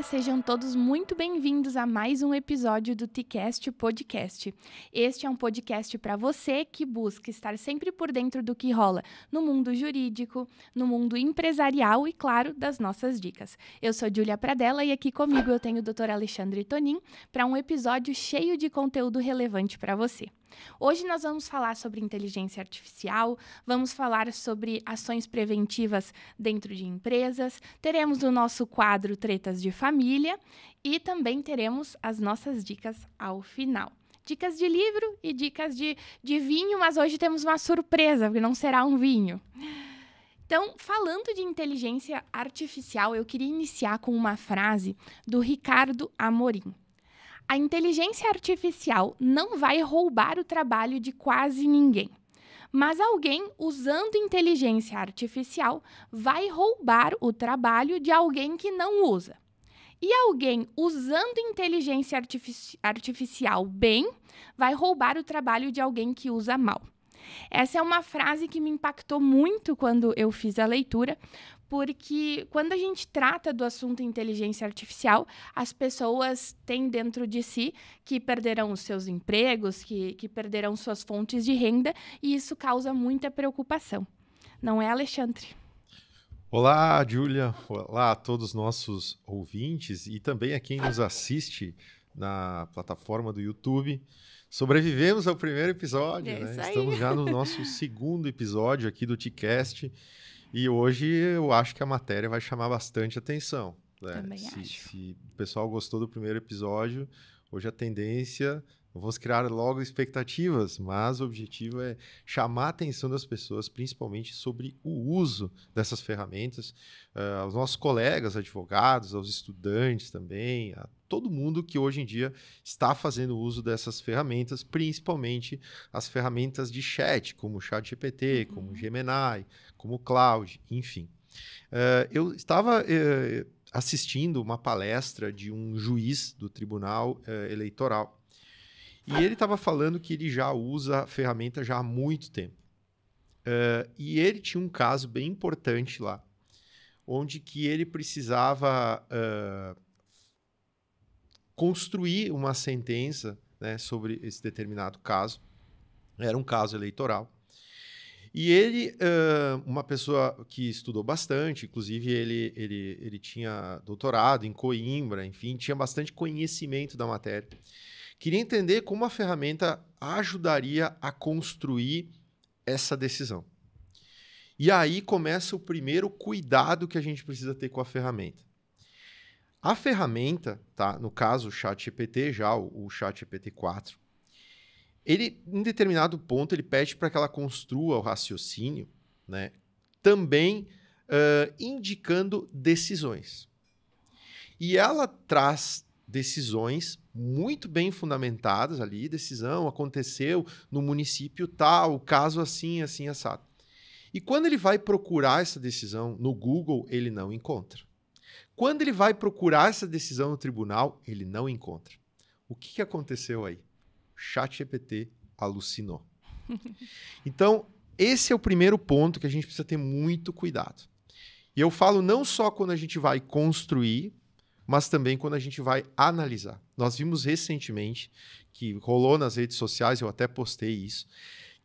sejam todos muito bem-vindos a mais um episódio do TCast Podcast. Este é um podcast para você que busca estar sempre por dentro do que rola no mundo jurídico, no mundo empresarial e, claro, das nossas dicas. Eu sou Júlia Pradella e aqui comigo eu tenho o Dr. Alexandre Tonin para um episódio cheio de conteúdo relevante para você. Hoje nós vamos falar sobre inteligência artificial, vamos falar sobre ações preventivas dentro de empresas, teremos o nosso quadro Tretas de Família e também teremos as nossas dicas ao final. Dicas de livro e dicas de vinho, mas hoje temos uma surpresa, porque não será um vinho. Então, falando de inteligência artificial, eu queria iniciar com uma frase do Ricardo Amorim. A inteligência artificial não vai roubar o trabalho de quase ninguém, mas alguém usando inteligência artificial vai roubar o trabalho de alguém que não usa. E alguém usando inteligência artificial bem vai roubar o trabalho de alguém que usa mal. Essa é uma frase que me impactou muito quando eu fiz a leitura, porque quando a gente trata do assunto inteligência artificial, as pessoas têm dentro de si que perderão os seus empregos, que perderão suas fontes de renda, e isso causa muita preocupação. Não é, Alexandre? Olá, Júlia. Olá a todos os nossos ouvintes e também a quem nos assiste na plataforma do YouTube. Sobrevivemos ao primeiro episódio, né? Estamos já no nosso segundo episódio aqui do TCast. E hoje eu acho que a matéria vai chamar bastante atenção. Né? Também acho. Se o pessoal gostou do primeiro episódio, hoje a tendência... Vamos criar logo expectativas, mas o objetivo é chamar a atenção das pessoas, principalmente sobre o uso dessas ferramentas, aos nossos colegas advogados, aos estudantes também, a todo mundo que hoje em dia está fazendo uso dessas ferramentas, principalmente as ferramentas de chat, como o ChatGPT, como o Gemini, como o Claude, enfim. Eu estava assistindo uma palestra de um juiz do Tribunal Eleitoral, e ele estava falando que ele já usa a ferramenta já há muito tempo. E ele tinha um caso bem importante lá, onde que ele precisava construir uma sentença, né, sobre esse determinado caso. Era um caso eleitoral. E ele, uma pessoa que estudou bastante, inclusive ele tinha doutorado em Coimbra, enfim, tinha bastante conhecimento da matéria. Queria entender como a ferramenta ajudaria a construir essa decisão. E aí começa o primeiro cuidado que a gente precisa ter com a ferramenta. A ferramenta, tá? No caso o ChatGPT, já o ChatGPT 4, ele, em determinado ponto, ele pede para que ela construa o raciocínio, né? Também indicando decisões. E ela traz decisões muito bem fundamentadas ali, decisão aconteceu no município tal, caso assim, assim, assado. E quando ele vai procurar essa decisão no Google, ele não encontra. Quando ele vai procurar essa decisão no tribunal, ele não encontra. O que aconteceu aí? O ChatGPT alucinou. Então, esse é o primeiro ponto que a gente precisa ter muito cuidado. E eu falo não só quando a gente vai construir, mas também quando a gente vai analisar. Nós vimos recentemente, que rolou nas redes sociais, eu até postei isso,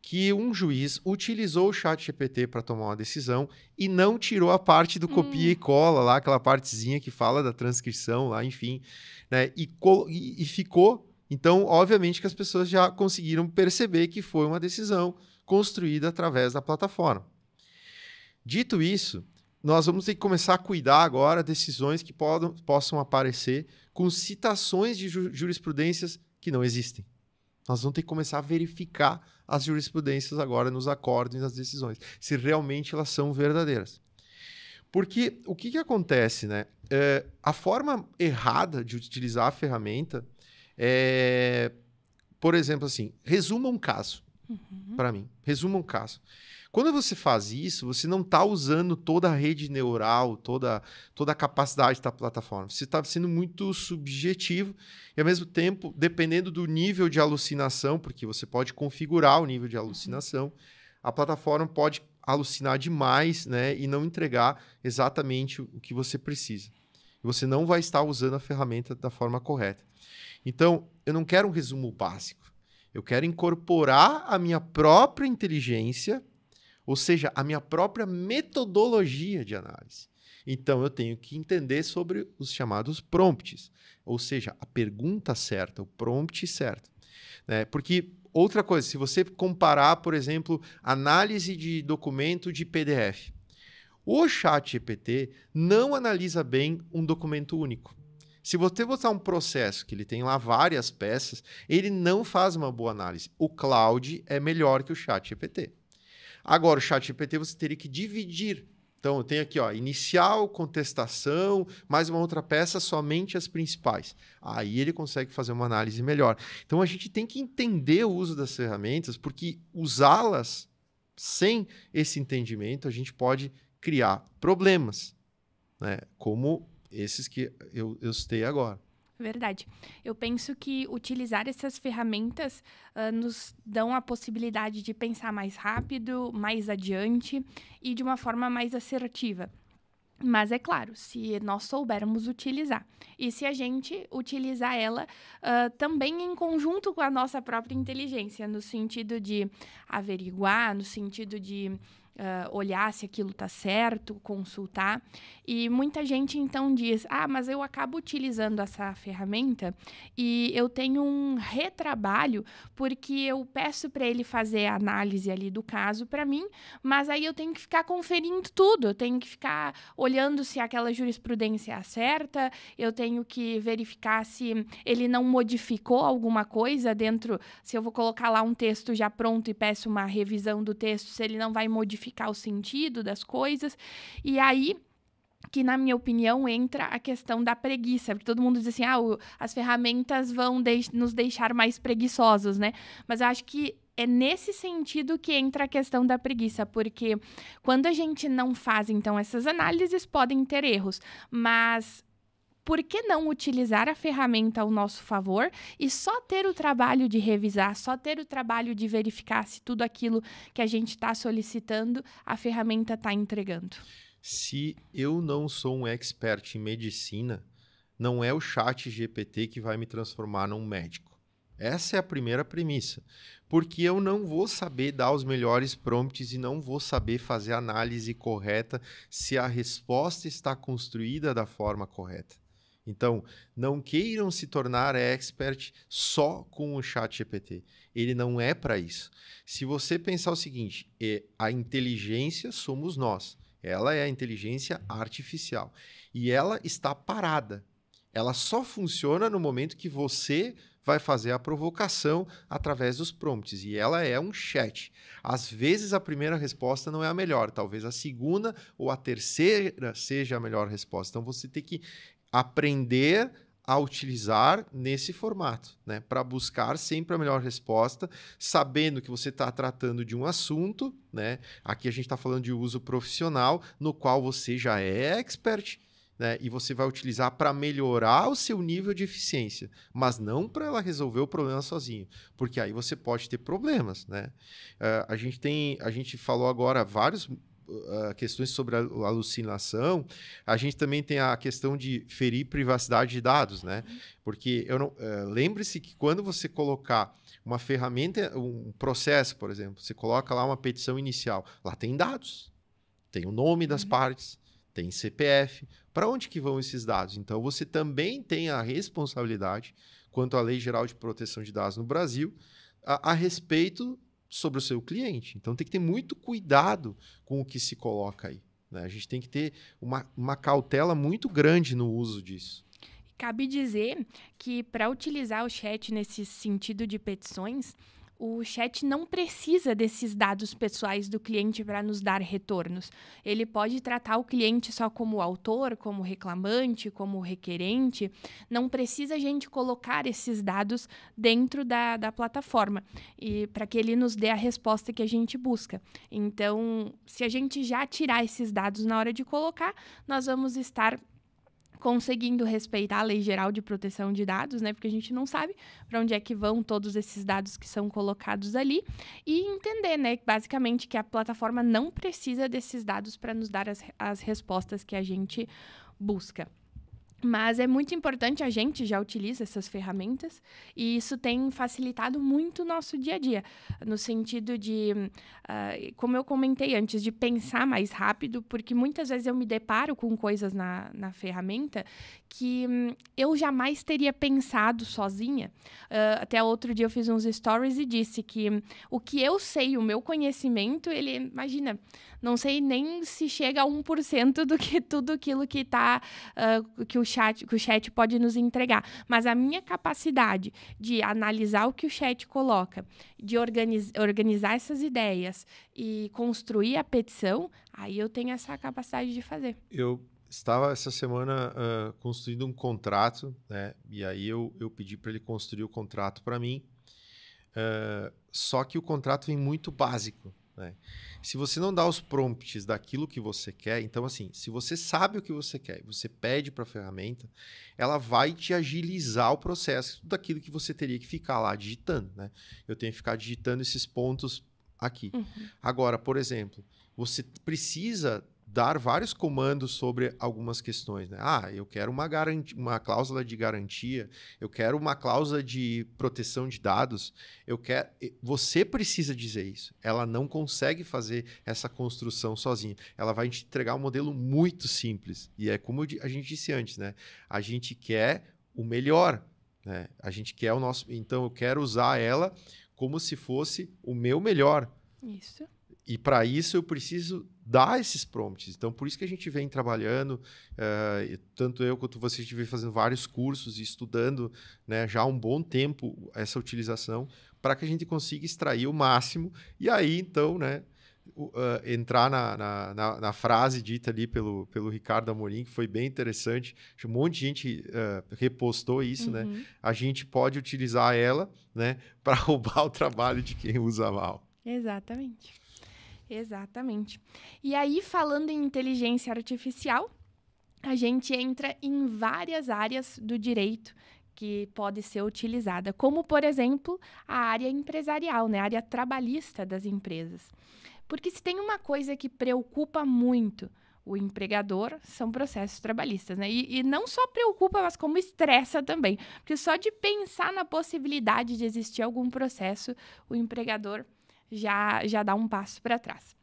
que um juiz utilizou o ChatGPT para tomar uma decisão e não tirou a parte do copia e cola, lá, aquela partezinha que fala da transcrição, lá, enfim, né? E ficou. Então, obviamente que as pessoas já conseguiram perceber que foi uma decisão construída através da plataforma. Dito isso, nós vamos ter que começar a cuidar agora de decisões que possam aparecer com citações de jurisprudências que não existem. Nós vamos ter que começar a verificar as jurisprudências agora nos acordos e nas decisões, se realmente elas são verdadeiras. Porque o que acontece, né? A forma errada de utilizar a ferramenta é, por exemplo, assim, resuma um caso para mim. Resuma um caso. Quando você faz isso, você não está usando toda a rede neural, toda a capacidade da plataforma. Você está sendo muito subjetivo e, ao mesmo tempo, dependendo do nível de alucinação, porque você pode configurar o nível de alucinação, a plataforma pode alucinar demais, né, e não entregar exatamente o que você precisa. você não vai estar usando a ferramenta da forma correta. Então, eu não quero um resumo básico. Eu quero incorporar a minha própria inteligência, ou seja, a minha própria metodologia de análise. Então, eu tenho que entender sobre os chamados prompts, ou seja, a pergunta certa, o prompt certo. Né? Porque, outra coisa, se você comparar, por exemplo, análise de documento de PDF, o ChatGPT não analisa bem um documento único. Se você botar um processo que ele tem lá várias peças, ele não faz uma boa análise. O Claude é melhor que o ChatGPT. Agora, o ChatGPT você teria que dividir. Então, eu tenho aqui, ó, inicial, contestação, mais uma outra peça, somente as principais. Aí ele consegue fazer uma análise melhor. Então, a gente tem que entender o uso das ferramentas, porque usá-las sem esse entendimento, a gente pode criar problemas, né? Como esses que eu citei agora. Verdade. Eu penso que utilizar essas ferramentas nos dão a possibilidade de pensar mais rápido, mais adiante e de uma forma mais assertiva. Mas é claro, se nós soubermos utilizar. E se a gente utilizar ela também em conjunto com a nossa própria inteligência, no sentido de averiguar, no sentido de olhar se aquilo está certo, consultar. E muita gente então diz, mas eu acabo utilizando essa ferramenta e eu tenho um retrabalho porque eu peço para ele fazer a análise ali do caso para mim, mas aí eu tenho que ficar conferindo tudo, eu tenho que ficar olhando se aquela jurisprudência é a certa, eu tenho que verificar se ele não modificou alguma coisa dentro, se eu vou colocar lá um texto já pronto e peço uma revisão do texto, se ele não vai modificar o sentido das coisas. E aí que, na minha opinião, entra a questão da preguiça, porque todo mundo diz assim, as ferramentas vão nos deixar mais preguiçosos, né? Mas eu acho que é nesse sentido que entra a questão da preguiça, porque quando a gente não faz, então, essas análises, podem ter erros, mas por que não utilizar a ferramenta ao nosso favor e só ter o trabalho de revisar, só ter o trabalho de verificar se tudo aquilo que a gente está solicitando, a ferramenta está entregando? Se eu não sou um expert em medicina, não é o ChatGPT que vai me transformar num médico. Essa é a primeira premissa. Porque eu não vou saber dar os melhores prompts e não vou saber fazer a análise correta se a resposta está construída da forma correta. Então, não queiram se tornar expert só com o ChatGPT. Ele não é para isso. Se você pensar o seguinte, a inteligência somos nós. Ela é a inteligência artificial. E ela está parada. Ela só funciona no momento que você vai fazer a provocação através dos prompts. E ela é um chat. Às vezes a primeira resposta não é a melhor. Talvez a segunda ou a terceira seja a melhor resposta. Então você tem que aprender a utilizar nesse formato, né? Para buscar sempre a melhor resposta, sabendo que você está tratando de um assunto, né? Aqui a gente está falando de uso profissional, no qual você já é expert, né? E você vai utilizar para melhorar o seu nível de eficiência, mas não para ela resolver o problema sozinho, porque aí você pode ter problemas, né? A gente falou agora vários questões sobre a alucinação, a gente também tem a questão de ferir privacidade de dados, né? Porque lembre-se que quando você colocar uma ferramenta, um processo, por exemplo, você coloca lá uma petição inicial, lá tem dados, tem o nome das partes, tem CPF, para onde que vão esses dados? Então, você também tem a responsabilidade, quanto à Lei Geral de Proteção de Dados no Brasil, a respeito sobre o seu cliente. Então, tem que ter muito cuidado com o que se coloca aí, né? A gente tem que ter uma cautela muito grande no uso disso. Cabe dizer que, para utilizar o chat nesse sentido de petições, o chat não precisa desses dados pessoais do cliente para nos dar retornos. Ele pode tratar o cliente só como autor, como reclamante, como requerente. Não precisa a gente colocar esses dados dentro da plataforma e para que ele nos dê a resposta que a gente busca. Então, se a gente já tirar esses dados na hora de colocar, nós vamos estar conseguindo respeitar a Lei Geral de Proteção de Dados, né? Porque a gente não sabe para onde é que vão todos esses dados que são colocados ali e entender, né, basicamente que a plataforma não precisa desses dados para nos dar as respostas que a gente busca. Mas é muito importante, a gente já utiliza essas ferramentas e isso tem facilitado muito o nosso dia a dia, no sentido de, como eu comentei antes, de pensar mais rápido, porque muitas vezes eu me deparo com coisas na ferramenta que eu jamais teria pensado sozinha. Até outro dia eu fiz uns stories e disse que o que eu sei, o meu conhecimento, ele, imagina, não sei nem se chega a 1% do que tudo aquilo que está, que o chat pode nos entregar. Mas a minha capacidade de analisar o que o chat coloca, de organizar essas ideias e construir a petição, aí eu tenho essa capacidade de fazer. Eu estava essa semana construindo um contrato, né? E aí eu pedi para ele construir o contrato para mim. Só que o contrato vem muito básico, né? Se você não dá os prompts daquilo que você quer, então assim, se você sabe o que você quer, você pede para a ferramenta, ela vai te agilizar o processo daquilo que você teria que ficar lá digitando, né? Eu tenho que ficar digitando esses pontos aqui. Agora, por exemplo, você precisa dar vários comandos sobre algumas questões, né? Eu quero uma cláusula de garantia, eu quero uma cláusula de proteção de dados, você precisa dizer isso. Ela não consegue fazer essa construção sozinha. Ela vai te entregar um modelo muito simples. E é como a gente disse antes, né? A gente quer o melhor, né? A gente quer o nosso... Então, eu quero usar ela como se fosse o meu melhor. Isso. E para isso eu preciso dar esses prompts. Então, por isso que a gente vem trabalhando, tanto eu quanto você, a gente vem fazendo vários cursos e estudando, né, já há um bom tempo essa utilização, para que a gente consiga extrair o máximo. E aí, então, né, entrar na frase dita ali pelo Ricardo Amorim, que foi bem interessante. Um monte de gente repostou isso, né? A gente pode utilizar ela, né, para roubar o trabalho de quem usa mal. Exatamente. Exatamente. E aí, falando em inteligência artificial, a gente entra em várias áreas do direito que pode ser utilizada, como, por exemplo, a área empresarial, né? A área trabalhista das empresas. Porque se tem uma coisa que preocupa muito o empregador, são processos trabalhistas, né? E não só preocupa, mas como estressa também. Porque só de pensar na possibilidade de existir algum processo, o empregador já dá um passo para trás.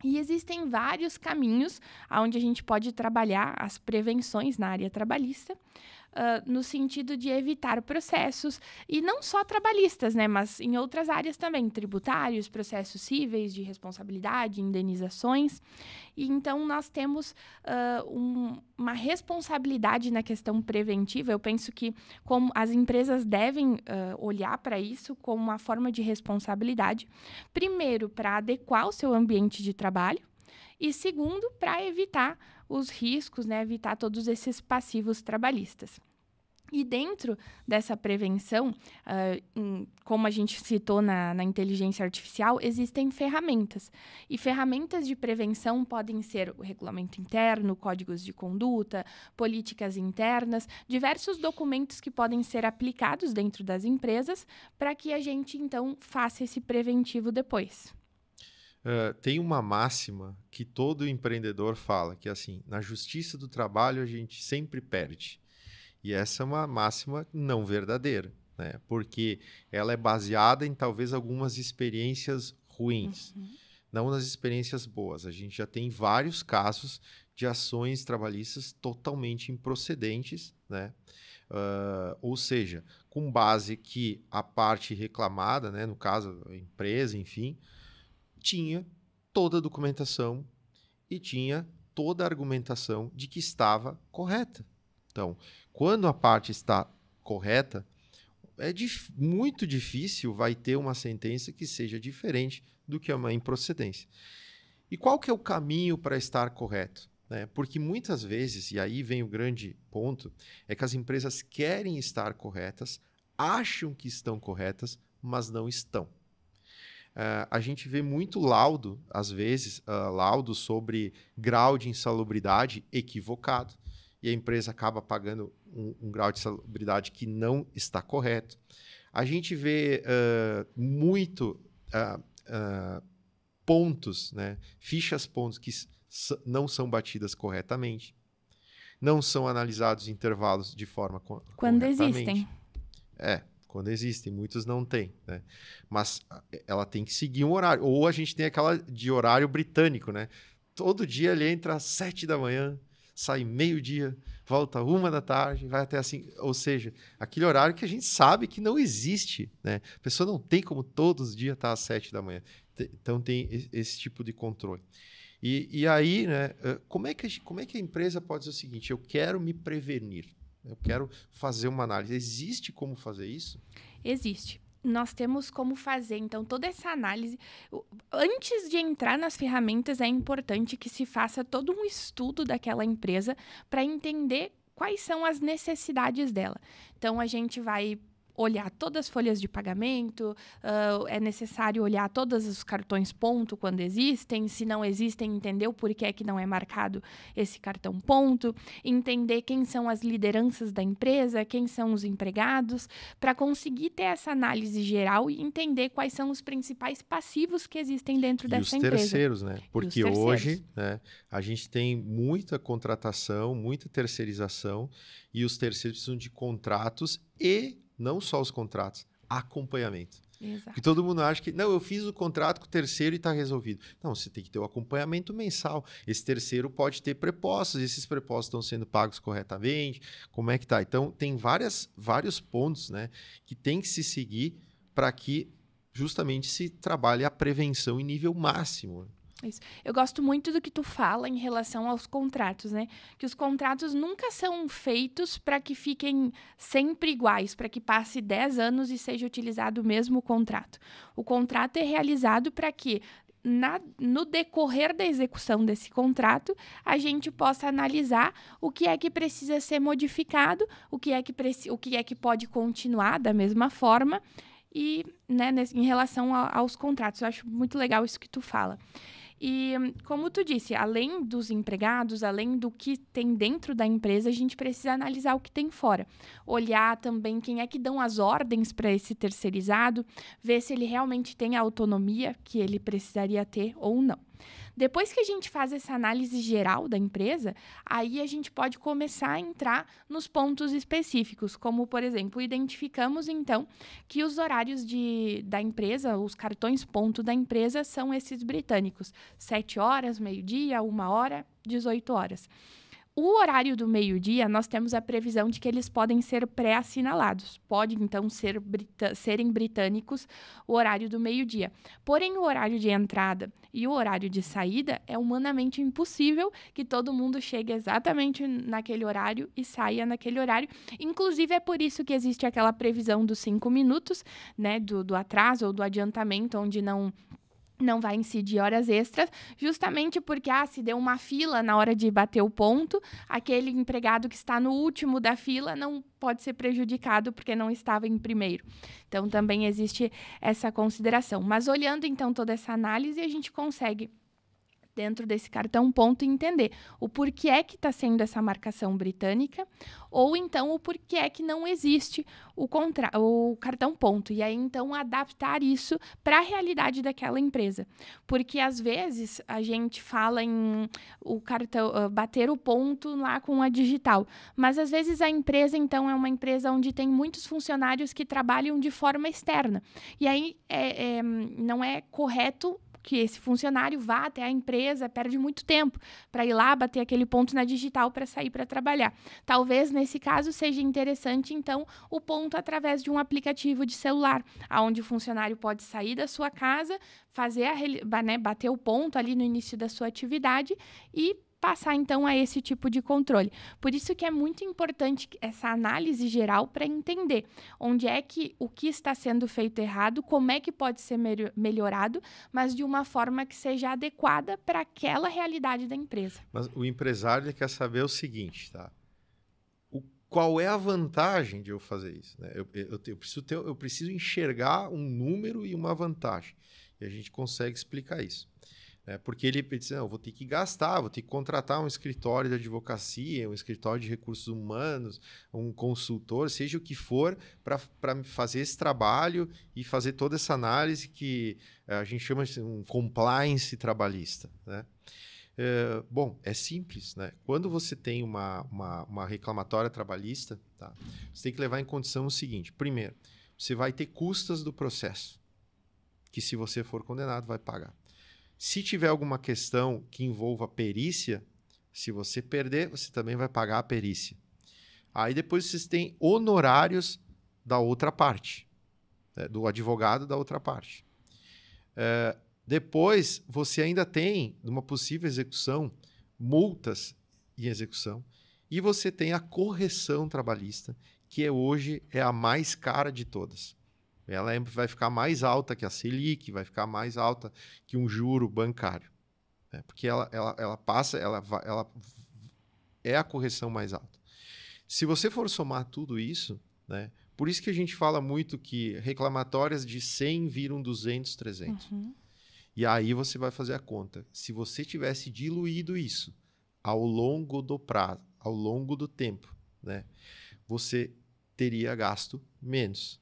E existem vários caminhos onde a gente pode trabalhar as prevenções na área trabalhista, no sentido de evitar processos, e não só trabalhistas, né, mas em outras áreas também, tributários, processos cíveis de responsabilidade, indenizações. E então nós temos uma responsabilidade na questão preventiva. Eu penso que como as empresas devem olhar para isso como uma forma de responsabilidade, primeiro, para adequar o seu ambiente de trabalho, e segundo, para evitar os riscos, né, evitar todos esses passivos trabalhistas. E dentro dessa prevenção, como a gente citou na inteligência artificial, existem ferramentas. E ferramentas de prevenção podem ser o regulamento interno, códigos de conduta, políticas internas, diversos documentos que podem ser aplicados dentro das empresas para que a gente, então, faça esse preventivo depois. Tem uma máxima que todo empreendedor fala, que é assim, na justiça do trabalho a gente sempre perde. E essa é uma máxima não verdadeira, né? Porque ela é baseada em talvez algumas experiências ruins, não nas experiências boas. A gente já tem vários casos de ações trabalhistas totalmente improcedentes, né? Ou seja, com base que a parte reclamada, né, no caso a empresa, enfim, tinha toda a documentação e tinha toda a argumentação de que estava correta. Então, quando a parte está correta, é muito difícil vai ter uma sentença que seja diferente do que uma improcedência. E qual que é o caminho para estar correto? Né? Porque muitas vezes, e aí vem o grande ponto, é que as empresas querem estar corretas, acham que estão corretas, mas não estão. A gente vê muito laudo, às vezes, laudo sobre grau de insalubridade equivocado, e a empresa acaba pagando um grau de insalubridade que não está correto. A gente vê muito pontos, né, fichas pontos que não são batidas corretamente. Não são analisados intervalos de forma Quando corretamente. existem. Quando existem, muitos não têm, né? Mas ela tem que seguir um horário. Ou a gente tem aquela de horário britânico, né? Todo dia ele entra às 7 da manhã, sai meio-dia, volta 1 da tarde, vai até assim. Ou seja, aquele horário que a gente sabe que não existe, né? A pessoa não tem como todos os dias estar às 7 da manhã. Então tem esse tipo de controle. E aí, né? Como é que a empresa pode dizer o seguinte? Eu quero me prevenir. Eu quero fazer uma análise. Existe como fazer isso? Existe. Nós temos como fazer, então, toda essa análise. Antes de entrar nas ferramentas, é importante que se faça todo um estudo daquela empresa para entender quais são as necessidades dela. Então, a gente vai olhar todas as folhas de pagamento, é necessário olhar todos os cartões ponto quando existem, se não existem, entender o porquê que não é marcado esse cartão ponto, entender quem são as lideranças da empresa, quem são os empregados, para conseguir ter essa análise geral e entender quais são os principais passivos que existem dentro dessa empresa. E os terceiros, né? Porque hoje, né, a gente tem muita contratação, muita terceirização, e os terceiros precisam de contratos e não só os contratos, acompanhamento. Exato. Porque todo mundo acha que, não, eu fiz o contrato com o terceiro e está resolvido. Não, você tem que ter o acompanhamento mensal. Esse terceiro pode ter prepostos, esses prepostos estão sendo pagos corretamente, como é que tá? Então, tem vários pontos, né, que tem que se seguir para que justamente se trabalhe a prevenção em nível máximo. Isso. Eu gosto muito do que tu fala em relação aos contratos, né? Que os contratos nunca são feitos para que fiquem sempre iguais, para que passe 10 anos e seja utilizado o mesmo contrato. O contrato é realizado para que, no decorrer da execução desse contrato, a gente possa analisar o que é que precisa ser modificado, o que é que pode continuar da mesma forma e, né, em relação aos contratos. Eu acho muito legal isso que tu fala. E, como tu disse, além dos empregados, além do que tem dentro da empresa, a gente precisa analisar o que tem fora. Olhar também quem é que dão as ordens para esse terceirizado, ver se ele realmente tem a autonomia que ele precisaria ter ou não. Depois que a gente faz essa análise geral da empresa, aí a gente pode começar a entrar nos pontos específicos, como, por exemplo, identificamos, então, que os horários da empresa, os cartões ponto da empresa, são esses britânicos. 7 horas, meio-dia, 1 hora, 18 horas. O horário do meio-dia, nós temos a previsão de que eles podem ser pré-assinalados. Pode, então, serem britânicos o horário do meio-dia. Porém, o horário de entrada e o horário de saída é humanamente impossível que todo mundo chegue exatamente naquele horário e saia naquele horário. Inclusive, é por isso que existe aquela previsão dos 5 minutos, né, do atraso ou do adiantamento, onde não vai incidir horas extras, justamente porque, se deu uma fila na hora de bater o ponto, aquele empregado que está no último da fila não pode ser prejudicado porque não estava em primeiro. Então, também existe essa consideração. Mas olhando, então, toda essa análise, a gente consegue, dentro desse cartão ponto, entender o porquê é que está sendo essa marcação britânica, ou então o porquê é que não existe o cartão ponto. E aí, então, adaptar isso para a realidade daquela empresa. Porque, às vezes, a gente fala em o cartão, bater o ponto lá com a digital. Mas, às vezes, a empresa, então, é uma empresa onde tem muitos funcionários que trabalham de forma externa. E aí, não é correto que esse funcionário vá até a empresa, perde muito tempo para ir lá bater aquele ponto na digital para sair para trabalhar. Talvez, nesse caso, seja interessante, então, o ponto através de um aplicativo de celular, onde o funcionário pode sair da sua casa, bater o ponto ali no início da sua atividade e passar, então, a esse tipo de controle. Por isso que é muito importante essa análise geral para entender onde é que o que está sendo feito errado, como é que pode ser melhorado, mas de uma forma que seja adequada para aquela realidade da empresa. Mas o empresário quer saber o seguinte, tá? Qual é a vantagem de eu fazer isso? Né? Eu preciso enxergar um número e uma vantagem. E a gente consegue explicar isso. Porque ele diz, eu vou ter que gastar, vou ter que contratar um escritório de advocacia, um escritório de recursos humanos, um consultor, seja o que for, para fazer esse trabalho e fazer toda essa análise que a gente chama de um compliance trabalhista. Né? Bom, é simples, né? Quando você tem uma reclamatória trabalhista, tá? Você tem que levar em condição o seguinte. Primeiro, você vai ter custas do processo, que se você for condenado, vai pagar. Se tiver alguma questão que envolva perícia, se você perder, você também vai pagar a perícia. Aí depois vocês têm honorários da outra parte, né? Do advogado da outra parte. Depois, você ainda tem, numa possível execução, multas em execução. E você tem a correção trabalhista, que hoje é a mais cara de todas. Ela vai ficar mais alta que a Selic, vai ficar mais alta que um juro bancário. Né? Porque ela é a correção mais alta. Se você for somar tudo isso, né? Por isso que a gente fala muito que reclamatórias de 100 viram 200, 300. Uhum. E aí você vai fazer a conta. Se você tivesse diluído isso ao longo do prazo, ao longo do tempo, né? Você teria gasto menos.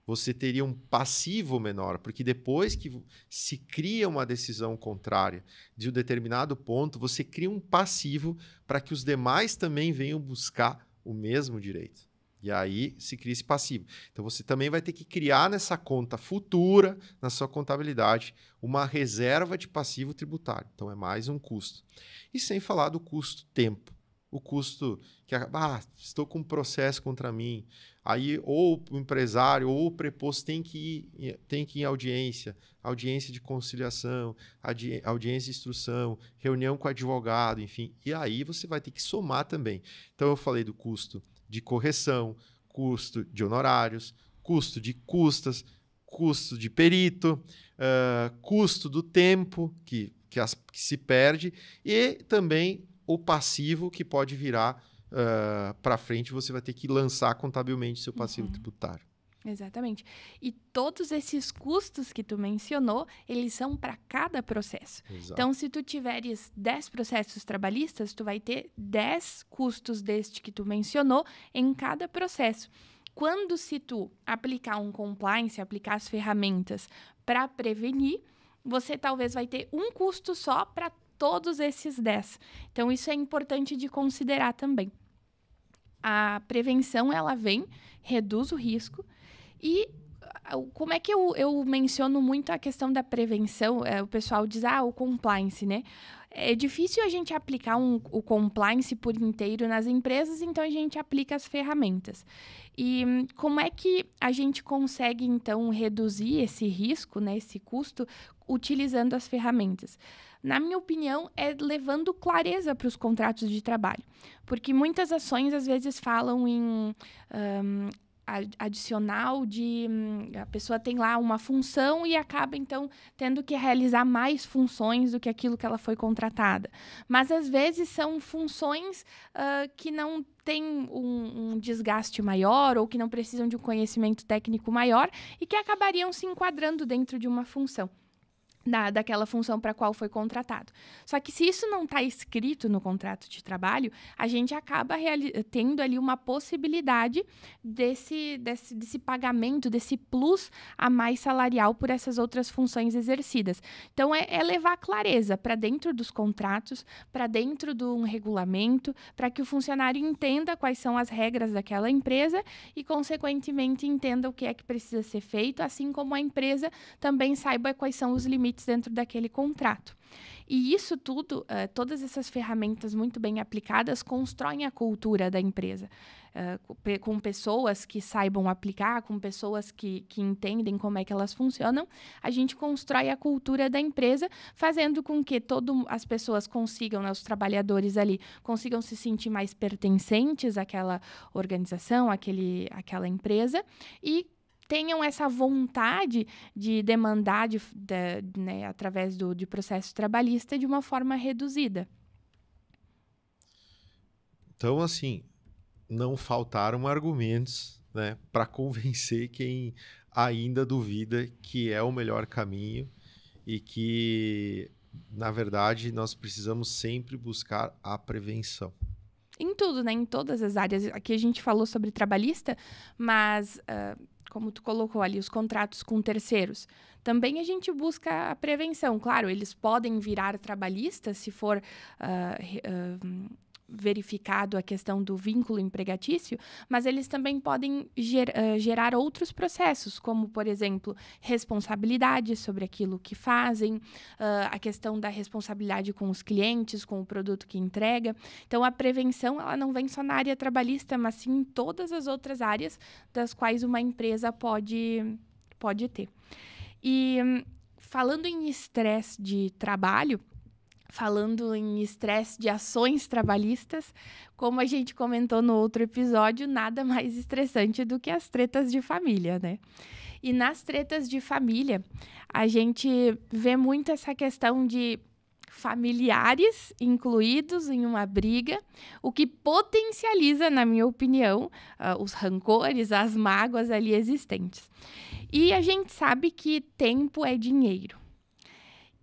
Você teria um passivo menor, porque depois que se cria uma decisão contrária de um determinado ponto, você cria um passivo para que os demais também venham buscar o mesmo direito. E aí se cria esse passivo. Então você também vai ter que criar nessa conta futura, na sua contabilidade, uma reserva de passivo tributário. Então é mais um custo. E sem falar do custo tempo. O custo que estou com um processo contra mim. Aí ou o empresário ou o preposto tem que ir em audiência de conciliação, audiência de instrução, reunião com o advogado, enfim. E aí você vai ter que somar também. Então eu falei do custo de correção, custo de honorários, custo de custas, custo de perito, custo do tempo que se perde e também o passivo que pode virar para frente, você vai ter que lançar contabilmente seu passivo tributário. Exatamente. E todos esses custos que tu mencionou, eles são para cada processo. Exato. Então, se tu tiveres 10 processos trabalhistas, tu vai ter 10 custos deste que tu mencionou em cada processo. Quando se tu aplicar um compliance, aplicar as ferramentas para prevenir, você talvez vai ter um custo só para todos esses 10. Então, isso é importante de considerar também. A prevenção, ela vem, reduz o risco. E como é que eu menciono muito a questão da prevenção? O pessoal diz, o compliance, né? É difícil a gente aplicar o compliance por inteiro nas empresas, então a gente aplica as ferramentas. E como é que a gente consegue, então, reduzir esse risco, né, esse custo, utilizando as ferramentas? Na minha opinião, é levando clareza para os contratos de trabalho. Porque muitas ações, às vezes, falam em adicional de... a pessoa tem lá uma função e acaba, então, tendo que realizar mais funções do que aquilo que ela foi contratada. Mas, às vezes, são funções que não têm um desgaste maior ou que não precisam de um conhecimento técnico maior e que acabariam se enquadrando dentro de uma função. Daquela função para a qual foi contratado. Só que se isso não está escrito no contrato de trabalho, a gente acaba tendo ali uma possibilidade desse pagamento, desse plus a mais salarial por essas outras funções exercidas. Então, é levar clareza para dentro dos contratos, para dentro de um regulamento, para que o funcionário entenda quais são as regras daquela empresa e, consequentemente, entenda o que é que precisa ser feito, assim como a empresa também saiba quais são os limites dentro daquele contrato. E isso tudo, todas essas ferramentas muito bem aplicadas, constroem a cultura da empresa. Com pessoas que saibam aplicar, com pessoas que entendem como é que elas funcionam, a gente constrói a cultura da empresa, fazendo com que as pessoas consigam, né, os trabalhadores ali, consigam se sentir mais pertencentes àquela organização, àquela empresa, e tenham essa vontade de demandar né, através de processo trabalhista de uma forma reduzida. Então, assim, não faltaram argumentos, né, para convencer quem ainda duvida que é o melhor caminho e que, na verdade, nós precisamos sempre buscar a prevenção. Em tudo, né? Em todas as áreas. Aqui a gente falou sobre trabalhista, mas como tu colocou ali, os contratos com terceiros, também a gente busca a prevenção. Claro, eles podem virar trabalhistas se for verificado a questão do vínculo empregatício, mas eles também podem gerar outros processos, como, por exemplo, responsabilidade sobre aquilo que fazem, a questão da responsabilidade com os clientes, com o produto que entrega. Então, a prevenção ela não vem só na área trabalhista, mas sim em todas as outras áreas das quais uma empresa pode ter. E falando em estresse de trabalho, falando em estresse de ações trabalhistas, como a gente comentou no outro episódio, nada mais estressante do que as tretas de família, né? E nas tretas de família, a gente vê muito essa questão de familiares incluídos em uma briga, o que potencializa, na minha opinião, os rancores, as mágoas ali existentes. E a gente sabe que tempo é dinheiro.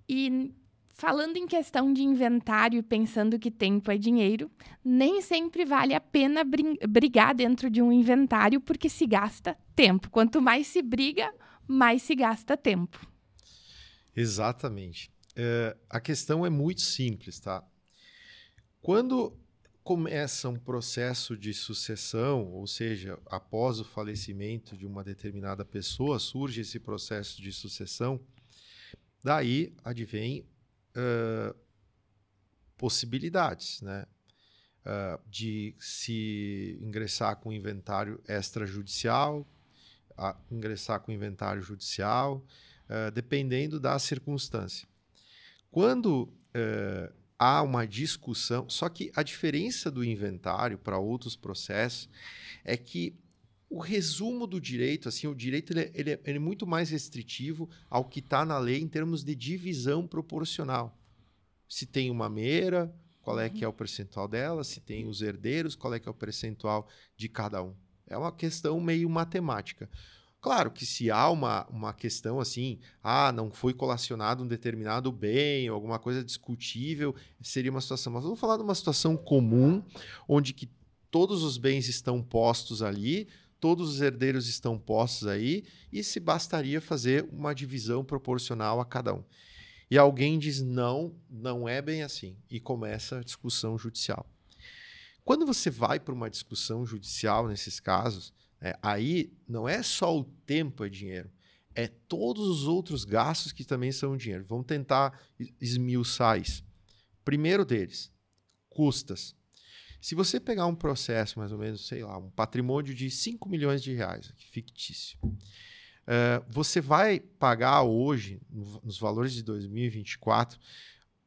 E falando em questão de inventário e pensando que tempo é dinheiro, nem sempre vale a pena brigar dentro de um inventário, porque se gasta tempo. Quanto mais se briga, mais se gasta tempo. Exatamente. A questão é muito simples, tá? Quando começa um processo de sucessão, ou seja, após o falecimento de uma determinada pessoa, surge esse processo de sucessão, daí advém possibilidades, né? De se ingressar com inventário extrajudicial, ingressar com inventário judicial, dependendo da circunstância. Quando há uma discussão, só que a diferença do inventário para outros processos é que o resumo do direito, assim, o direito ele é muito mais restritivo ao que está na lei em termos de divisão proporcional. Se tem uma meira, qual é que é o percentual dela? Se tem os herdeiros, qual é que é o percentual de cada um? É uma questão meio matemática. Claro que se há uma questão assim, não foi colacionado um determinado bem, ou alguma coisa discutível, seria uma situação. Mas vamos falar de uma situação comum, onde que todos os bens estão postos ali, todos os herdeiros estão postos aí, e se bastaria fazer uma divisão proporcional a cada um. E alguém diz, não é bem assim, e começa a discussão judicial. Quando você vai para uma discussão judicial, nesses casos, aí não é só o tempo é dinheiro, é todos os outros gastos que também são dinheiro. Vamos tentar esmiuçar isso. Primeiro deles, custas. Se você pegar um processo, mais ou menos, sei lá, um patrimônio de 5 milhões de reais, fictício, você vai pagar hoje, nos valores de 2024,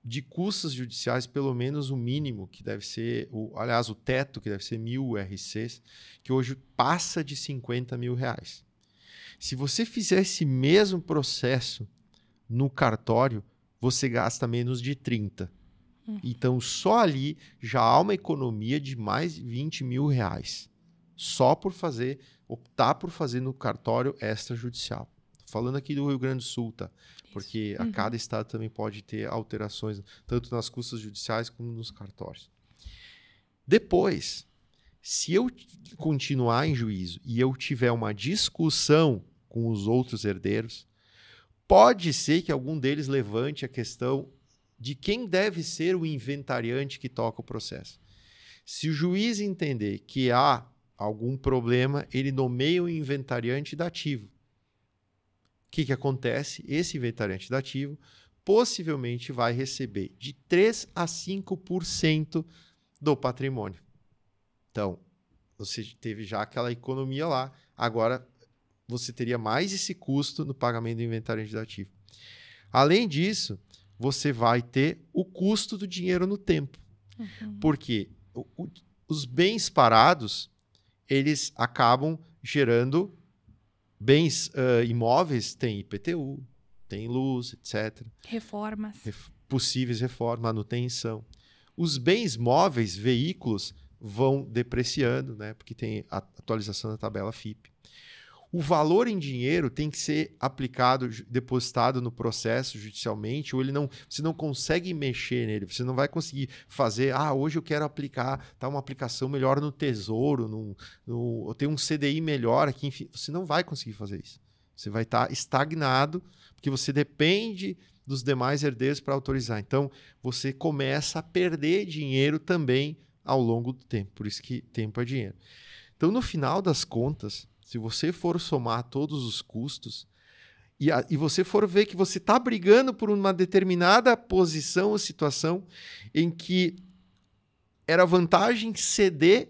de custas judiciais, pelo menos o mínimo, que deve ser, aliás, o teto, que deve ser 1.000 RCs, que hoje passa de 50 mil reais. Se você fizer esse mesmo processo no cartório, você gasta menos de 30. Então, só ali já há uma economia de mais de 20 mil reais. Só por optar por fazer no cartório extrajudicial. Falando aqui do Rio Grande do Sul, tá? Porque a cada estado também pode ter alterações, tanto nas custas judiciais como nos cartórios. Depois, se eu continuar em juízo e eu tiver uma discussão com os outros herdeiros, pode ser que algum deles levante a questão de quem deve ser o inventariante que toca o processo. Se o juiz entender que há algum problema, ele nomeia o inventariante dativo. O que acontece? Esse inventariante dativo possivelmente vai receber de 3% a 5% do patrimônio. Então, você teve já aquela economia lá, agora você teria mais esse custo no pagamento do inventariante dativo. Além disso, você vai ter o custo do dinheiro no tempo. Porque os bens parados, eles acabam gerando bens imóveis, tem IPTU, tem luz, etc. Reformas. Possíveis reformas, manutenção. Os bens móveis, veículos, vão depreciando, né? Porque tem a atualização da tabela FIP. o valor em dinheiro tem que ser aplicado, depositado no processo judicialmente, ou você não consegue mexer nele, você não vai conseguir fazer, hoje eu quero aplicar uma aplicação melhor no Tesouro, eu tenho um CDI melhor aqui, enfim, você não vai conseguir fazer isso. Você vai estar estagnado, porque você depende dos demais herdeiros para autorizar. Então, você começa a perder dinheiro também ao longo do tempo, por isso que tempo é dinheiro. Então, no final das contas, se você for somar todos os custos e você for ver que você está brigando por uma determinada posição ou situação em que era vantagem ceder,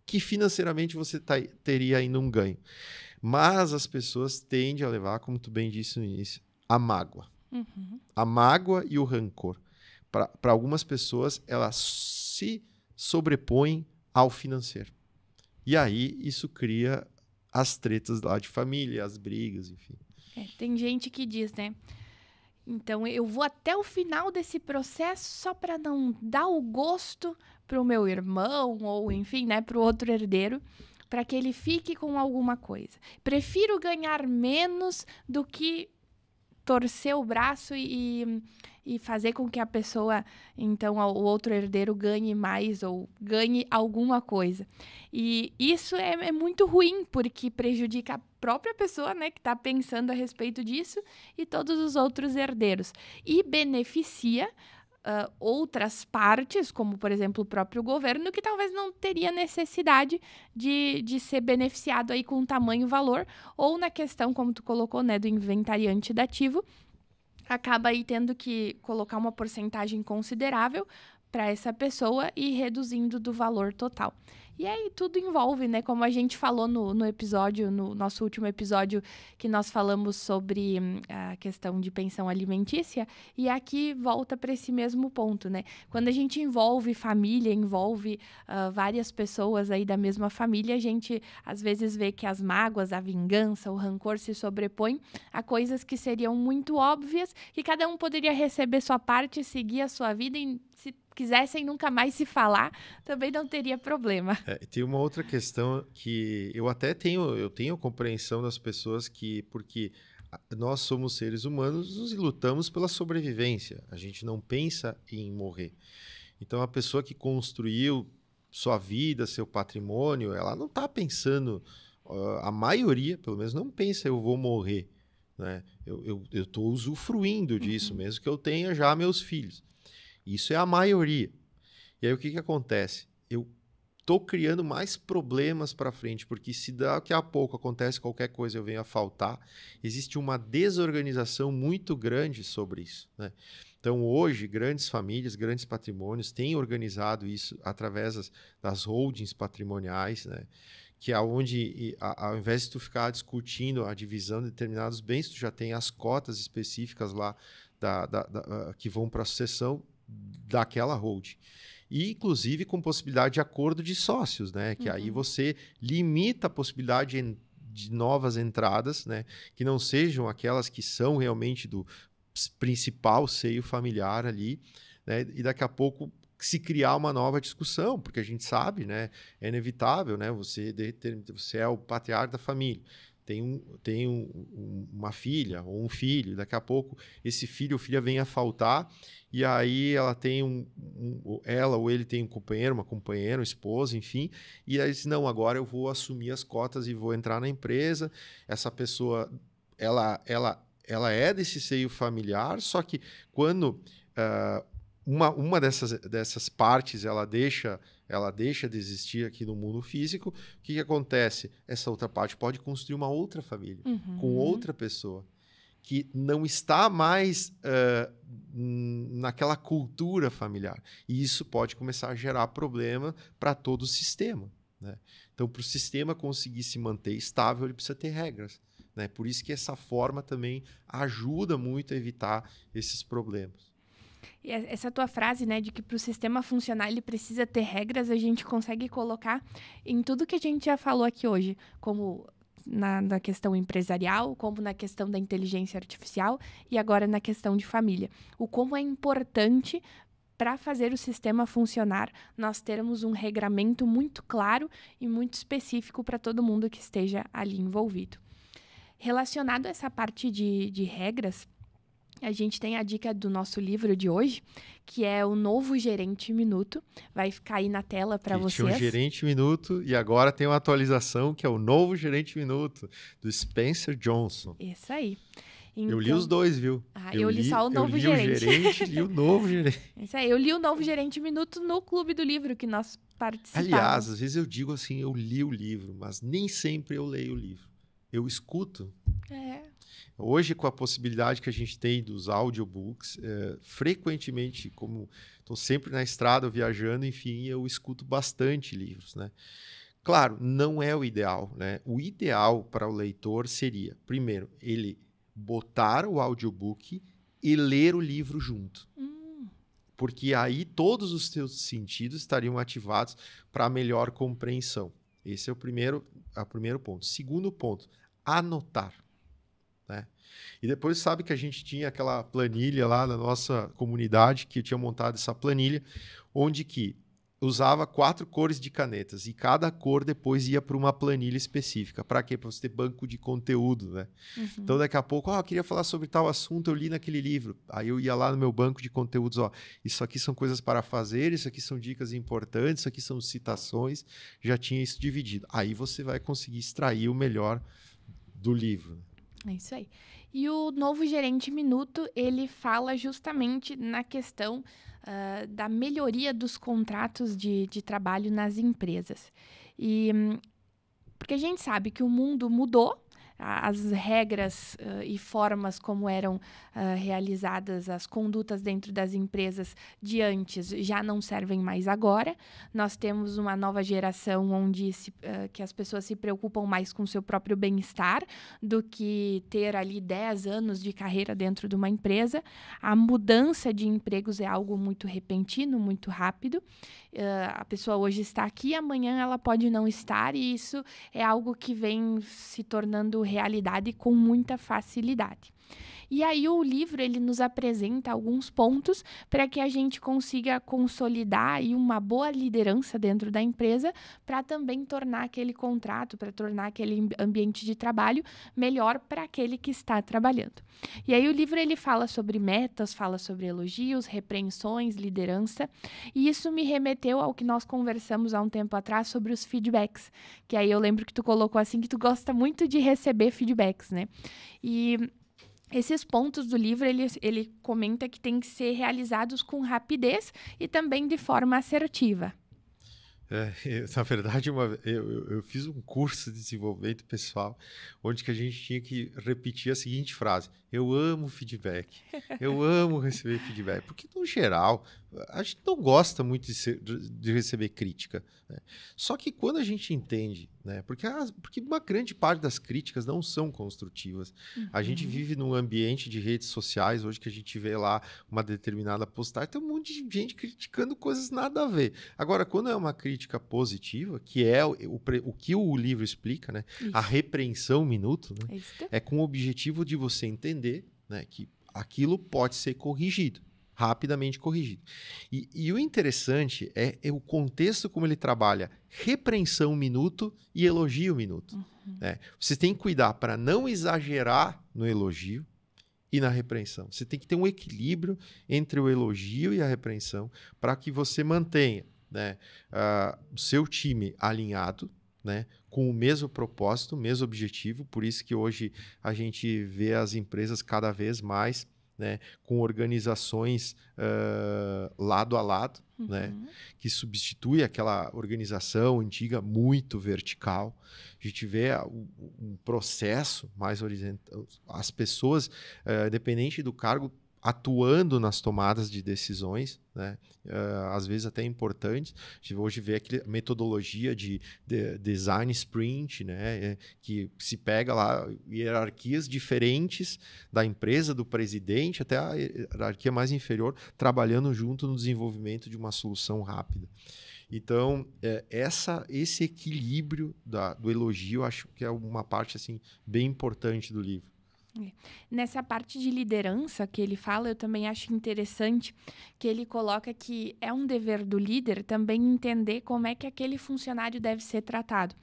que financeiramente você teria ainda um ganho. Mas as pessoas tendem a levar, como tu bem disse no início, a mágoa. Uhum. A mágoa e o rancor. Para algumas pessoas, elas se sobrepõem ao financeiro. E aí, isso cria as tretas lá de família, as brigas, enfim. Tem gente que diz, né? Então, eu vou até o final desse processo só para não dar o gosto para o meu irmão ou, enfim, né, para o outro herdeiro, para que ele fique com alguma coisa. Prefiro ganhar menos do que torcer o braço e fazer com que a pessoa, então, o outro herdeiro ganhe mais ou ganhe alguma coisa. E isso é muito ruim, porque prejudica a própria pessoa, né, que está pensando a respeito disso, e todos os outros herdeiros. E beneficia outras partes, como, por exemplo, o próprio governo, que talvez não teria necessidade de ser beneficiado aí com tamanho valor, ou na questão, como tu colocou, né, do inventariante dativo, acaba aí tendo que colocar uma porcentagem considerável para essa pessoa e reduzindo do valor total. E aí tudo envolve, né? Como a gente falou no episódio, no nosso último episódio, que nós falamos sobre a questão de pensão alimentícia, e aqui volta para esse mesmo ponto, né? Quando a gente envolve família, envolve várias pessoas aí da mesma família, a gente às vezes vê que as mágoas, a vingança, o rancor se sobrepõem a coisas que seriam muito óbvias, que cada um poderia receber sua parte, seguir a sua vida e se quisessem nunca mais se falar, também não teria problema. Tem uma outra questão que eu tenho compreensão das pessoas porque nós somos seres humanos e lutamos pela sobrevivência. A gente não pensa em morrer. Então, a pessoa que construiu sua vida, seu patrimônio, ela não está pensando, a maioria, pelo menos, não pensa eu vou morrer. Né? Eu estou usufruindo disso, mesmo que eu tenha já meus filhos. Isso é a maioria. E aí o que acontece? Eu estou criando mais problemas para frente, porque se daqui a pouco acontece qualquer coisa e eu venho a faltar, existe uma desorganização muito grande sobre isso. Né? Então hoje, grandes famílias, grandes patrimônios têm organizado isso através das holdings patrimoniais, né? Que é onde, ao invés de tu ficar discutindo a divisão de determinados bens, tu já tem as cotas específicas lá que vão para a sucessão daquela holding. E, inclusive, com possibilidade de acordo de sócios, né? Que aí você limita a possibilidade de novas entradas, né? Que não sejam aquelas que são realmente do principal seio familiar ali, né? E daqui a pouco se criar uma nova discussão, porque a gente sabe, né? É inevitável, né? Você é o patriarca da família. Tem uma filha ou um filho, daqui a pouco esse filho ou filha vem a faltar, e aí ela tem ela ou ele tem um companheiro, uma companheira, uma esposa, enfim, e aí diz, não, agora eu vou assumir as cotas e vou entrar na empresa. Essa pessoa, ela é desse seio familiar, só que quando uma dessas partes ela deixa de existir aqui no mundo físico, o que acontece? Essa outra parte pode construir uma outra família, com outra pessoa, que não está mais naquela cultura familiar. E isso pode começar a gerar problema para todo o sistema. Né? Então, para o sistema conseguir se manter estável, ele precisa ter regras. Né? Por isso que essa forma também ajuda muito a evitar esses problemas. E essa tua frase, né, de que para o sistema funcionar ele precisa ter regras, a gente consegue colocar em tudo que a gente já falou aqui hoje, como na questão empresarial, como na questão da inteligência artificial e agora na questão de família. O como é importante para fazer o sistema funcionar, nós termos um regramento muito claro e muito específico para todo mundo que esteja ali envolvido. Relacionado a essa parte de regras, a gente tem a dica do nosso livro de hoje, que é o Novo Gerente Minuto. Vai ficar aí na tela para vocês. Tinha um Gerente Minuto e agora tem uma atualização que é o Novo Gerente Minuto, do Spencer Johnson. Isso aí. Então, eu li os dois, viu? Eu li só o Novo Gerente. Eu li o Gerente e o Novo Gerente. Isso aí, eu li o Novo Gerente Minuto no Clube do Livro que nós participamos. Aliás, às vezes eu digo assim, eu li o livro, mas nem sempre eu leio o livro. Eu escuto. Hoje, com a possibilidade que a gente tem dos audiobooks, frequentemente, como estou sempre na estrada, viajando, enfim, eu escuto bastante livros, né? Claro, não é o ideal, né? O ideal para o leitor seria, primeiro, ele botar o audiobook e ler o livro junto. Porque aí todos os seus sentidos estariam ativados para melhor compreensão. Esse é o primeiro ponto. Segundo ponto, anotar. Né? E depois sabe que a gente tinha aquela planilha lá na nossa comunidade, que eu tinha montado essa planilha, onde que usava 4 cores de canetas e cada cor depois ia para uma planilha específica. Para quê? Para você ter banco de conteúdo, né? Então, daqui a pouco, eu queria falar sobre tal assunto, eu li naquele livro. Aí eu ia lá no meu banco de conteúdos, isso aqui são coisas para fazer, isso aqui são dicas importantes, isso aqui são citações, já tinha isso dividido. Aí você vai conseguir extrair o melhor do livro. É isso aí. E o Novo Gerente Minuto, ele fala justamente na questão da melhoria dos contratos de trabalho nas empresas. Porque a gente sabe que o mundo mudou, as regras e formas como eram realizadas as condutas dentro das empresas de antes já não servem mais agora. Nós temos uma nova geração onde que as pessoas se preocupam mais com o seu próprio bem-estar do que ter ali 10 anos de carreira dentro de uma empresa. A mudança de empregos é algo muito repentino, muito rápido. A pessoa hoje está aqui, amanhã ela pode não estar, e isso é algo que vem se tornando realidade com muita facilidade. E aí o livro ele nos apresenta alguns pontos para que a gente consiga consolidar aí uma boa liderança dentro da empresa para também tornar aquele contrato, para tornar aquele ambiente de trabalho melhor para aquele que está trabalhando. E aí o livro ele fala sobre metas, fala sobre elogios, repreensões, liderança, e isso me remeteu ao que nós conversamos há um tempo atrás sobre os feedbacks, que aí eu lembro que tu colocou assim que tu gosta muito de receber feedbacks, né? E esses pontos do livro, ele comenta que tem que ser realizados com rapidez e também de forma assertiva. Na verdade, eu fiz um curso de desenvolvimento pessoal onde que a gente tinha que repetir a seguinte frase: eu amo feedback, eu amo receber feedback, porque no geral a gente não gosta muito de receber crítica, né? Só que quando a gente entende, né, porque uma grande parte das críticas não são construtivas. A gente vive num ambiente de redes sociais hoje que a gente vê lá uma determinada postagem, tem um monte de gente criticando coisas nada a ver. Agora, quando é uma crítica positiva, que é o que o livro explica, né? A repreensão minuto, né? É com o objetivo de você entender, né, que aquilo pode ser corrigido, rapidamente corrigido. E o interessante é o contexto como ele trabalha repreensão minuto e elogio minuto. Né? Você tem que cuidar para não exagerar no elogio e na repreensão. Você tem que ter um equilíbrio entre o elogio e a repreensão para que você mantenha, né, o seu time alinhado, né, com o mesmo propósito, o mesmo objetivo. Por isso que hoje a gente vê as empresas cada vez mais, né, com organizações lado a lado, né, que substitui aquela organização antiga muito vertical. A gente vê um processo mais horizontal, as pessoas, dependente do cargo, atuando nas tomadas de decisões, né? Às vezes até importantes. A gente hoje vê aquela metodologia de design sprint, né? Que se pega lá hierarquias diferentes da empresa, do presidente, até a hierarquia mais inferior, trabalhando junto no desenvolvimento de uma solução rápida. Então, esse equilíbrio do elogio, eu acho que é uma parte assim, bem importante do livro. Nessa parte de liderança que ele fala, eu também acho interessante que ele coloca que é um dever do líder também entender como é que aquele funcionário deve ser tratado.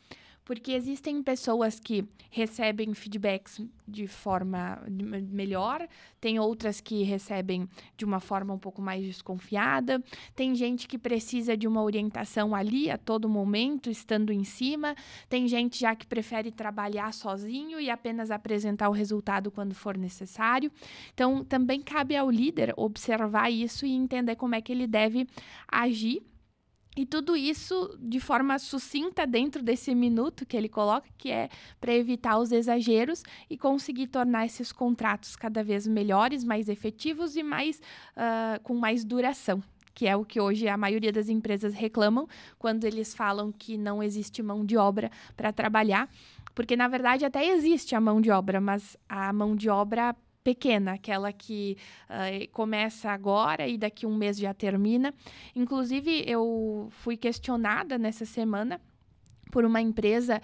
Porque existem pessoas que recebem feedbacks de forma melhor, tem outras que recebem de uma forma um pouco mais desconfiada, tem gente que precisa de uma orientação ali a todo momento, estando em cima, tem gente já que prefere trabalhar sozinho e apenas apresentar o resultado quando for necessário. Então, também cabe ao líder observar isso e entender como é que ele deve agir. E tudo isso de forma sucinta dentro desse minuto que ele coloca, que é para evitar os exageros e conseguir tornar esses contratos cada vez melhores, mais efetivos e com mais duração, que é o que hoje a maioria das empresas reclamam quando eles falam que não existe mão de obra para trabalhar, porque na verdade até existe a mão de obra, mas a mão de obra pequena, aquela que começa agora e daqui um mês já termina. Inclusive, eu fui questionada nessa semana por uma empresa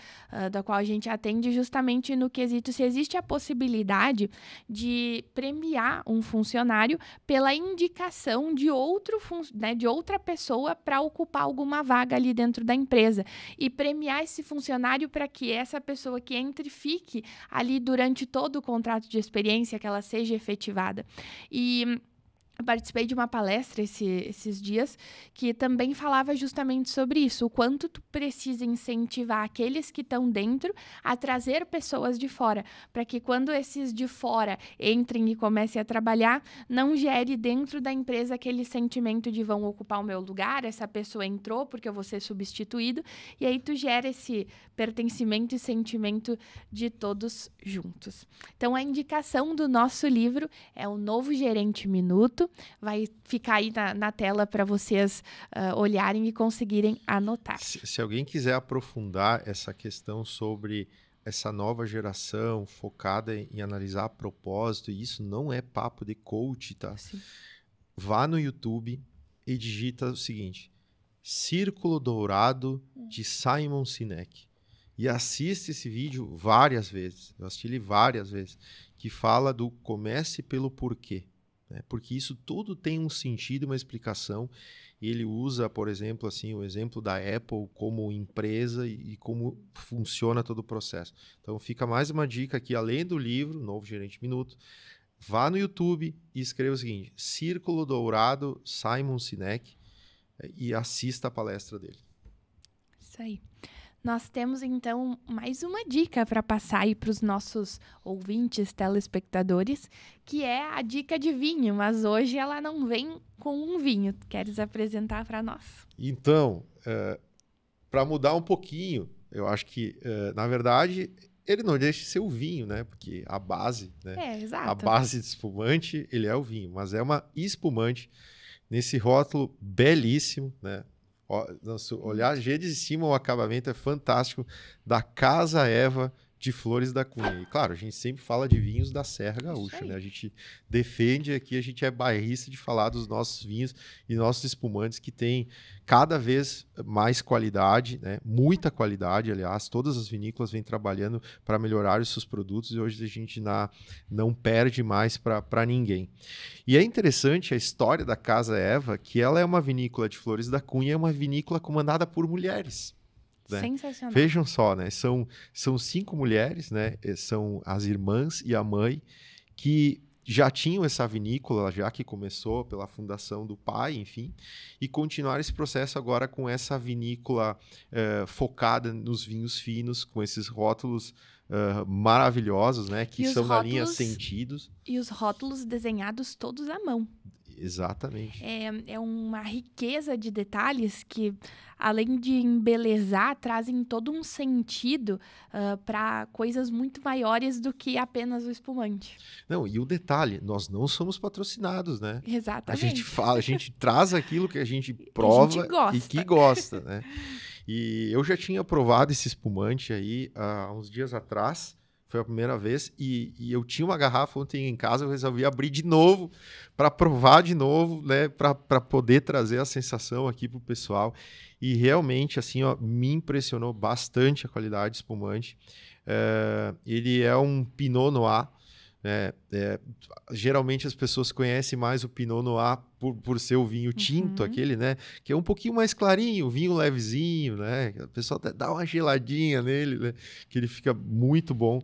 da qual a gente atende justamente no quesito se existe a possibilidade de premiar um funcionário pela indicação de de outra pessoa para ocupar alguma vaga ali dentro da empresa e premiar esse funcionário para que essa pessoa que entre fique ali durante todo o contrato de experiência, que ela seja efetivada. E eu participei de uma palestra esses dias que também falava justamente sobre isso, o quanto tu precisa incentivar aqueles que estão dentro a trazer pessoas de fora, para que quando esses de fora entrem e comecem a trabalhar, não gere dentro da empresa aquele sentimento de vão ocupar o meu lugar, essa pessoa entrou porque eu vou ser substituído, e aí tu gera esse pertencimento e sentimento de todos juntos. Então, a indicação do nosso livro é o Novo Gerente Minuto. Vai ficar aí na tela para vocês olharem e conseguirem anotar. Se alguém quiser aprofundar essa questão sobre essa nova geração focada em analisar propósito, e isso não é papo de coach, tá? Sim. Vá no YouTube e digita o seguinte: Círculo Dourado de Simon Sinek. E assiste esse vídeo várias vezes. Eu assisti ele várias vezes. Que fala do comece pelo porquê. Porque isso tudo tem um sentido, uma explicação. Ele usa, por exemplo, assim, o exemplo da Apple como empresa e como funciona todo o processo. Então fica mais uma dica aqui, além do livro, Novo Gerente Minuto, vá no YouTube e escreva o seguinte: Círculo Dourado, Simon Sinek, e assista a palestra dele. Isso aí. Nós temos, então, mais uma dica para passar aí para os nossos ouvintes, telespectadores, que é a dica de vinho, mas hoje ela não vem com um vinho. Queres apresentar para nós? Então, para mudar um pouquinho, eu acho que, na verdade, ele não deixa de ser o vinho, né? Porque a base, né? Exato. A base de espumante, ele é o vinho, mas é uma espumante nesse rótulo belíssimo, né? Olhar de cima, o acabamento é fantástico, da Casa Eva de Flores da Cunha. E claro, a gente sempre fala de vinhos da Serra Gaúcha, né? A gente defende aqui, a gente é bairrista de falar dos nossos vinhos e nossos espumantes que têm cada vez mais qualidade, né? Muita qualidade, aliás. Todas as vinícolas vêm trabalhando para melhorar os seus produtos e hoje a gente não perde mais para ninguém. E é interessante a história da Casa Eva, que ela é uma vinícola de Flores da Cunha, é uma vinícola comandada por mulheres. Né? Sensacional. Vejam só, né? São 5 mulheres, né? São as irmãs e a mãe que já tinham essa vinícola, já que começou pela fundação do pai, enfim, e continuaram esse processo agora com essa vinícola focada nos vinhos finos, com esses rótulos maravilhosos, né? Que são na linha Sentidos. E os rótulos desenhados todos à mão. Exatamente. É uma riqueza de detalhes que, além de embelezar, trazem todo um sentido para coisas muito maiores do que apenas o espumante. Não, e o detalhe, nós não somos patrocinados, né? Exatamente. A gente fala, a gente traz aquilo que a gente prova e que gosta, né? E eu já tinha provado esse espumante aí há uns dias atrás. Foi a primeira vez e eu tinha uma garrafa ontem em casa, eu resolvi abrir de novo para provar de novo, né, para poder trazer a sensação aqui para o pessoal. E realmente, assim, ó, me impressionou bastante a qualidade de espumante. Ele é um Pinot Noir Geralmente as pessoas conhecem mais o Pinot Noir por ser o vinho tinto, aquele, né? Que é um pouquinho mais clarinho, vinho levezinho, né? O pessoal até dá uma geladinha nele, né? Que ele fica muito bom.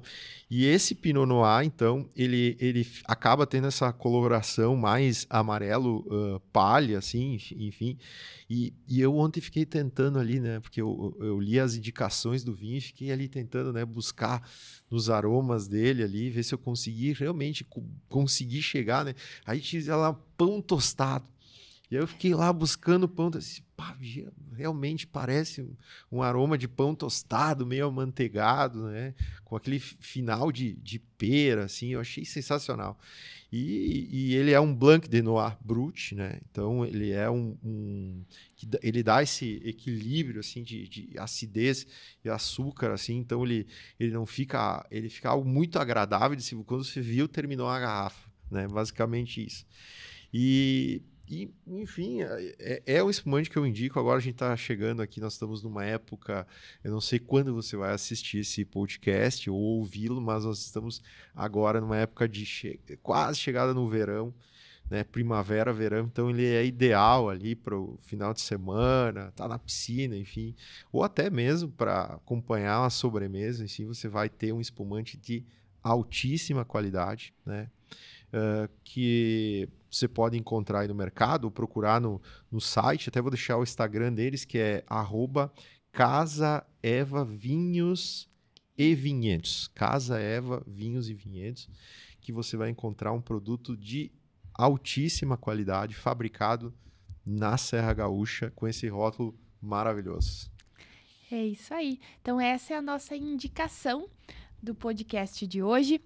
E esse Pinot Noir, então, ele acaba tendo essa coloração mais amarelo palha, assim, enfim. E eu ontem fiquei tentando ali, né? Porque eu li as indicações do vinho e fiquei ali tentando, né? Buscar nos aromas dele ali, ver se eu realmente consegui chegar, né? Aí tinha lá pão tostado. E aí eu fiquei lá buscando pão, assim, pá, realmente parece um aroma de pão tostado, meio amanteigado, né? Com aquele final de pera, assim, eu achei sensacional. E ele é um Blanc de Noir Brut, né? Então ele é ele dá esse equilíbrio assim de acidez e açúcar, assim. Então ele não fica, ele fica algo muito agradável de quando você viu, terminou a garrafa, né? Basicamente isso. E enfim, é um espumante que eu indico. Agora a gente está chegando aqui, nós estamos numa época, eu não sei quando você vai assistir esse podcast ou ouvi-lo, mas nós estamos agora numa época de quase chegada no verão, né? Primavera, verão, então ele é ideal ali para o final de semana, tá na piscina, enfim, ou até mesmo para acompanhar uma sobremesa, enfim, você vai ter um espumante de altíssima qualidade, né? Que você pode encontrar aí no mercado ou procurar no site. Até vou deixar o Instagram deles, que é @CasaEvaVinhos Casa Eva Vinhos e Vinhedos, que você vai encontrar um produto de altíssima qualidade, fabricado na Serra Gaúcha, com esse rótulo maravilhoso. É isso aí. Então essa é a nossa indicação do podcast de hoje.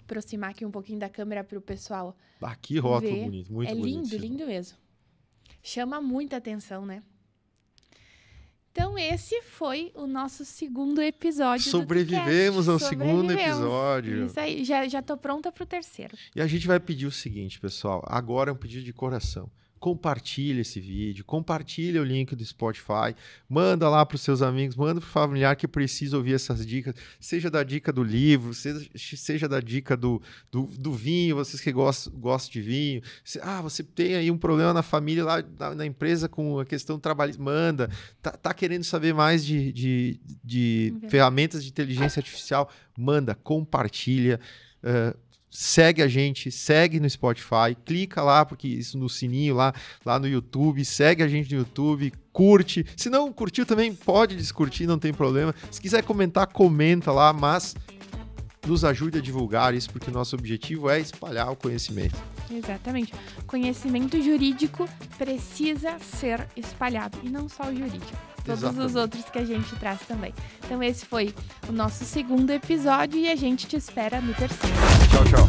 Aproximar aqui um pouquinho da câmera para o pessoal que rótulo ver. Bonito, muito bonito. É lindo, lindo mesmo. Chama muita atenção, né? Então, esse foi o nosso segundo episódio. Sobrevivemos ao segundo episódio. Isso aí, já tô pronta para o terceiro. E a gente vai pedir o seguinte, pessoal. Agora é um pedido de coração. Compartilha esse vídeo, compartilha o link do Spotify, manda lá para os seus amigos, manda para o familiar que precisa ouvir essas dicas, seja da dica do livro, seja da dica do vinho, vocês que gostam de vinho. Você tem aí um problema na família, lá na empresa com a questão trabalhista, manda. Tá querendo saber mais de ferramentas de inteligência artificial, manda, compartilha. Segue a gente, segue no Spotify, clica lá, porque isso no sininho lá no YouTube, segue a gente no YouTube, curte. Se não curtiu também, pode descurtir, não tem problema. Se quiser comentar, comenta lá, mas nos ajude a divulgar isso, porque o nosso objetivo é espalhar o conhecimento. Exatamente. Conhecimento jurídico precisa ser espalhado, e não só o jurídico. Todos os outros que a gente traz também. Então esse foi o nosso segundo episódio e a gente te espera no terceiro. Tchau, tchau.